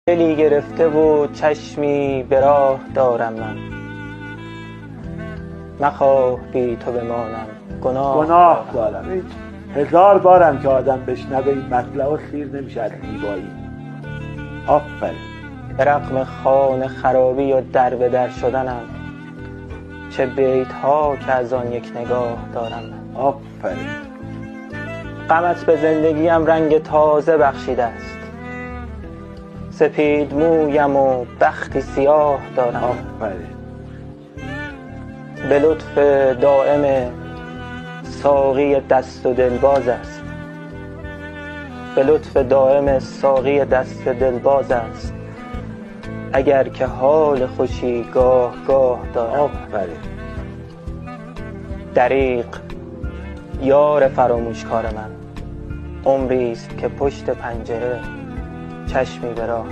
دلی گرفته و چشمی به راه دارم من، مخواه بی تو بمانم گناه دارم. هزار بارم که آدم بشنوه این مطلب و سیر نمیشه از زیبایی. آفرین. به رغم خانه خرابی و در به در شدنم، چه بیت ها که از آن یک نگاه دارم من. آفرین. غمت به زندگیم رنگ تازه بخشیده است، سپید مویم و بختی سیاه دارم. آفرین. به لطف دائم ساقی دست و دلباز است، به لطف دائم ساقی دست دلباز است، اگر که حال خوشی گاه گاه دارم. آفرین. دریغ یار فراموشکار من، عمری است که پشت پنجره چشمی به راه